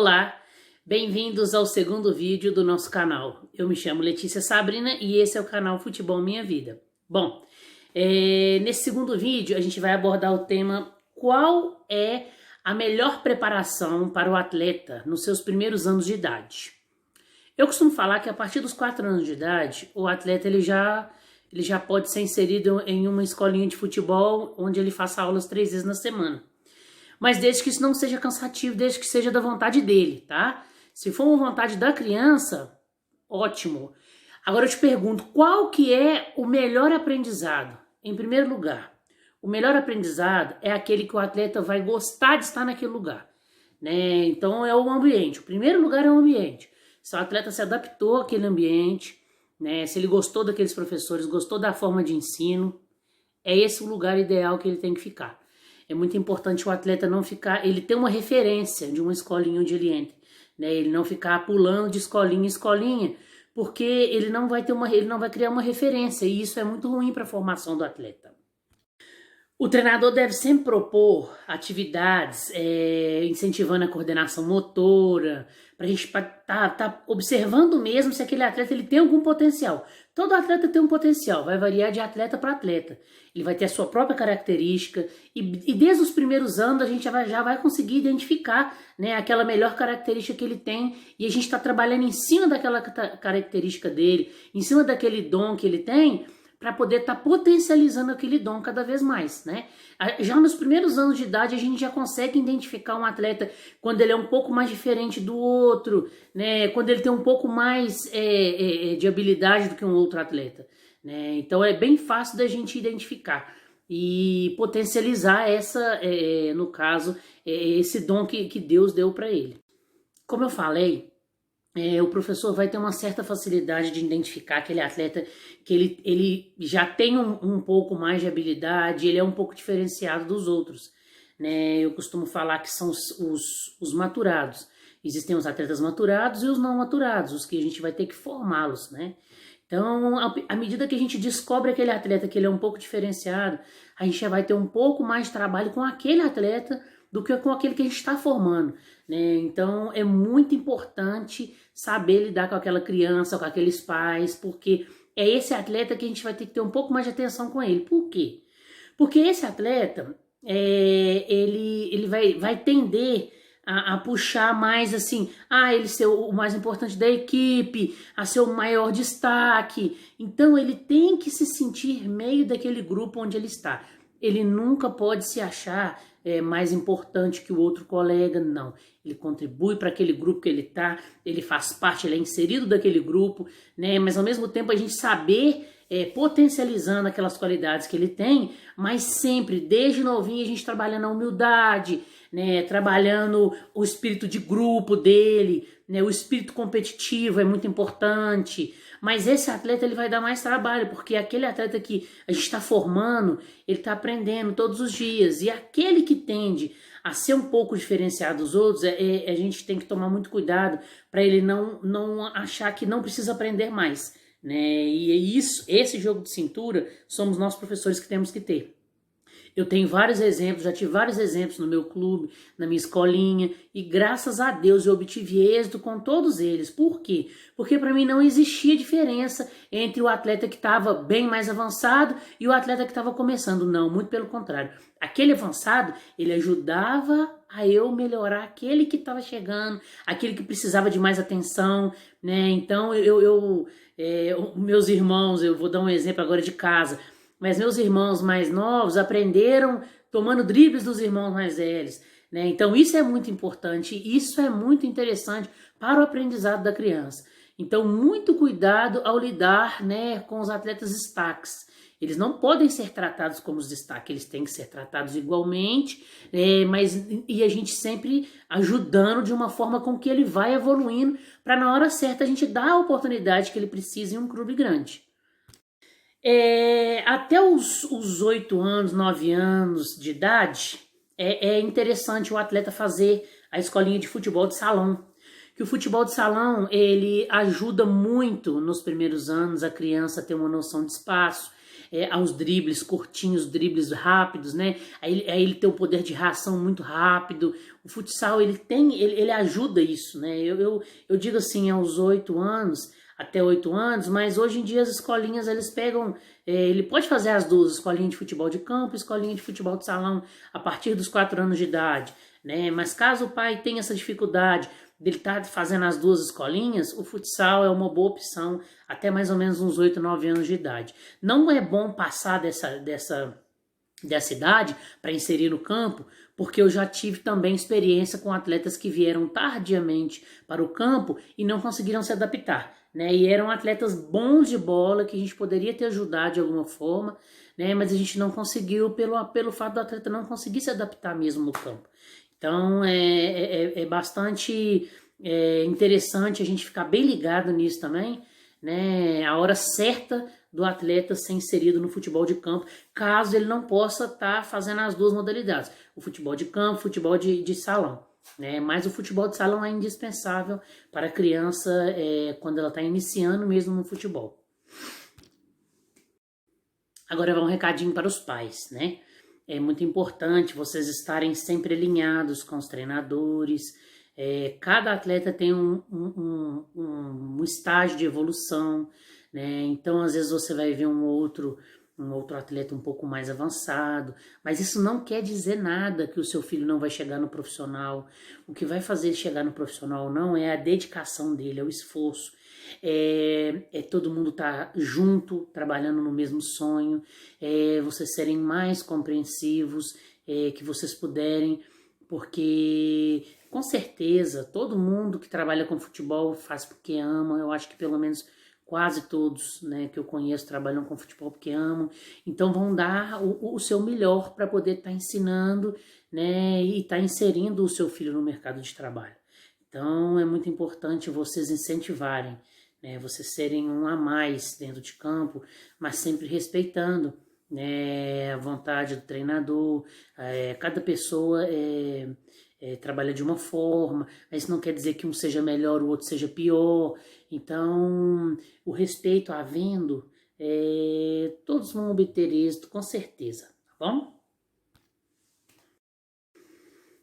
Olá, bem-vindos ao segundo vídeo do nosso canal. Eu me chamo Letícia Sabrina e esse é o canal Futebol Minha Vida. Bom, nesse segundo vídeo a gente vai abordar o tema: qual é a melhor preparação para o atleta nos seus primeiros anos de idade? Eu costumo falar que a partir dos 4 anos de idade, o atleta ele já pode ser inserido em uma escolinha de futebol onde ele faça aulas 3 vezes na semana. Mas desde que isso não seja cansativo, desde que seja da vontade dele, tá? Se for uma vontade da criança, ótimo. Agora eu te pergunto, qual que é o melhor aprendizado? Em primeiro lugar, o melhor aprendizado é aquele que o atleta vai gostar de estar naquele lugar, né? Então é o ambiente. O primeiro lugar é o ambiente. Se o atleta se adaptou àquele ambiente, né? Se ele gostou daqueles professores, gostou da forma de ensino, é esse o lugar ideal que ele tem que ficar. É muito importante o atleta não ficar, ele ter uma referência de uma escolinha onde ele entra, né? Ele não ficar pulando de escolinha em escolinha, porque ele não vai criar uma referência, e isso é muito ruim para a formação do atleta. O treinador deve sempre propor atividades incentivando a coordenação motora, para a gente tá observando mesmo se aquele atleta ele tem algum potencial. Todo atleta tem um potencial, vai variar de atleta para atleta. Ele vai ter a sua própria característica e desde os primeiros anos a gente já vai conseguir identificar, né, aquela melhor característica que ele tem, e a gente está trabalhando em cima daquela característica dele, em cima daquele dom que ele tem, para poder estar potencializando aquele dom cada vez mais, né? Já nos primeiros anos de idade a gente já consegue identificar um atleta quando ele é um pouco mais diferente do outro, né? Quando ele tem um pouco mais de habilidade do que um outro atleta, né? Então é bem fácil da gente identificar e potencializar no caso, esse dom que Deus deu para ele. Como eu falei, o professor vai ter uma certa facilidade de identificar aquele atleta que ele já tem um pouco mais de habilidade, ele é um pouco diferenciado dos outros, né? Eu costumo falar que são os maturados. Existem os atletas maturados e os não maturados, os que a gente vai ter que formá-los, né? Então, à medida que a gente descobre aquele atleta que ele é um pouco diferenciado, a gente já vai ter um pouco mais de trabalho com aquele atleta do que com aquele que a gente está formando, né? Então é muito importante saber lidar com aquela criança, com aqueles pais, porque é esse atleta que a gente vai ter que ter um pouco mais de atenção com ele. Por quê? Porque esse atleta, ele vai tender a puxar mais assim, ele ser o mais importante da equipe, a ser o maior destaque. Então ele tem que se sentir meio daquele grupo onde ele está. Ele nunca pode se achar mais importante que o outro colega, não. Ele contribui para aquele grupo que ele está, ele faz parte, ele é inserido daquele grupo, né? Mas ao mesmo tempo a gente saber potencializando aquelas qualidades que ele tem, mas sempre, desde novinho, a gente trabalhando a humildade, né? Trabalhando o espírito de grupo dele, né? O espírito competitivo é muito importante. Mas esse atleta ele vai dar mais trabalho, porque aquele atleta que a gente está formando, ele está aprendendo todos os dias. E aquele que tende a ser um pouco diferenciado dos outros, a gente tem que tomar muito cuidado para ele não achar que não precisa aprender mais, né? E é isso, esse jogo de cintura somos nós professores que temos que ter. Eu tenho vários exemplos, já tive vários exemplos no meu clube, na minha escolinha, e graças a Deus eu obtive êxito com todos eles. Por quê? Porque para mim não existia diferença entre o atleta que estava bem mais avançado e o atleta que estava começando. Não, muito pelo contrário. Aquele avançado, ele ajudava a eu melhorar aquele que estava chegando, aquele que precisava de mais atenção, né? Então, meus irmãos, eu vou dar um exemplo agora de casa, mas meus irmãos mais novos aprenderam tomando dribles dos irmãos mais velhos, né? Então isso é muito importante, isso é muito interessante para o aprendizado da criança. Então muito cuidado ao lidar, né, com os atletas destaques. Eles não podem ser tratados como os destaques, eles têm que ser tratados igualmente, e a gente sempre ajudando de uma forma com que ele vai evoluindo, para na hora certa a gente dar a oportunidade que ele precisa em um clube grande. Até os 8 anos, 9 anos de idade, é interessante o atleta fazer a escolinha de futebol de salão. Que o futebol de salão, ele ajuda muito nos primeiros anos a criança a ter uma noção de espaço. aos dribles curtinhos, dribles rápidos, né? Aí ele tem o poder de reação muito rápido. O futsal, ele ajuda isso, né? Eu digo assim, aos 8 anos, até 8 anos, mas hoje em dia as escolinhas, eles pegam, ele pode fazer as duas, escolinha de futebol de campo, escolinha de futebol de salão, a partir dos 4 anos de idade, né? Mas caso o pai tenha essa dificuldade dele estar fazendo as duas escolinhas, o futsal é uma boa opção até mais ou menos uns 8, 9 anos de idade. Não é bom passar dessa idade para inserir no campo, porque eu já tive também experiência com atletas que vieram tardiamente para o campo e não conseguiram se adaptar, né? E eram atletas bons de bola que a gente poderia ter ajudado de alguma forma, né? Mas a gente não conseguiu pelo fato do atleta não conseguir se adaptar mesmo no campo. Então é bastante interessante a gente ficar bem ligado nisso também, né? A hora certa do atleta ser inserido no futebol de campo, caso ele não possa estar fazendo as duas modalidades, o futebol de campo, o futebol de salão, né? Mas o futebol de salão é indispensável para a criança quando ela está iniciando mesmo no futebol. Agora vai um recadinho para os pais, né? É muito importante vocês estarem sempre alinhados com os treinadores. Cada atleta tem um estágio de evolução, né? Então, às vezes você vai ver um outro atleta um pouco mais avançado, mas isso não quer dizer nada que o seu filho não vai chegar no profissional. O que vai fazer ele chegar no profissional não é a dedicação dele, é o esforço. Todo mundo tá junto, trabalhando no mesmo sonho, vocês serem mais compreensivos, que vocês puderem, porque com certeza todo mundo que trabalha com futebol faz porque ama. Eu acho que pelo menos quase todos, né, que eu conheço trabalham com futebol porque amam, então vão dar o seu melhor para poder estar ensinando, né, e estar inserindo o seu filho no mercado de trabalho. Então é muito importante vocês incentivarem, né, vocês serem um a mais dentro de campo, mas sempre respeitando, né, a vontade do treinador. Cada pessoa trabalha de uma forma, mas isso não quer dizer que um seja melhor, o outro seja pior. Então, o respeito havendo, todos vão obter êxito, com certeza, tá bom?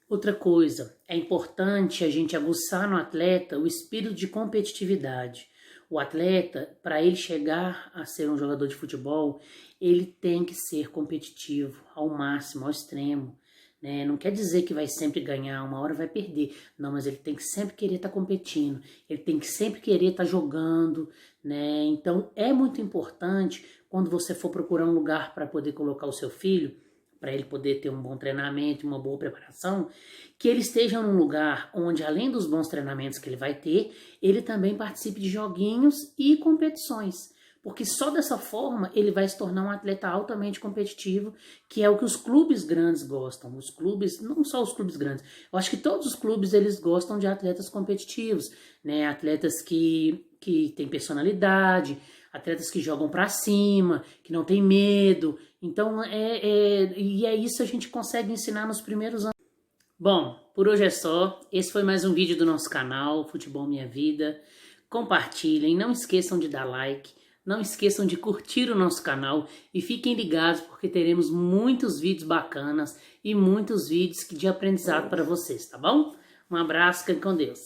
Outra coisa, é importante a gente aguçar no atleta o espírito de competitividade. O atleta, para ele chegar a ser um jogador de futebol, ele tem que ser competitivo ao máximo, ao extremo, né? Não quer dizer que vai sempre ganhar, uma hora vai perder. Não, mas ele tem que sempre querer estar competindo, ele tem que sempre querer estar jogando, né? Então é muito importante, quando você for procurar um lugar para poder colocar o seu filho, para ele poder ter um bom treinamento, uma boa preparação, que ele esteja num lugar onde, além dos bons treinamentos que ele vai ter, ele também participe de joguinhos e competições. Porque só dessa forma ele vai se tornar um atleta altamente competitivo, que é o que os clubes grandes gostam. Os clubes, não só os clubes grandes, eu acho que todos os clubes eles gostam de atletas competitivos, né? Atletas que têm personalidade, atletas que jogam para cima, que não tem medo. Então, e é isso que a gente consegue ensinar nos primeiros anos. Bom, por hoje é só. Esse foi mais um vídeo do nosso canal, Futebol Minha Vida. Compartilhem, não esqueçam de dar like, não esqueçam de curtir o nosso canal e fiquem ligados porque teremos muitos vídeos bacanas e muitos vídeos de aprendizado para vocês, tá bom? Um abraço, fiquem com Deus.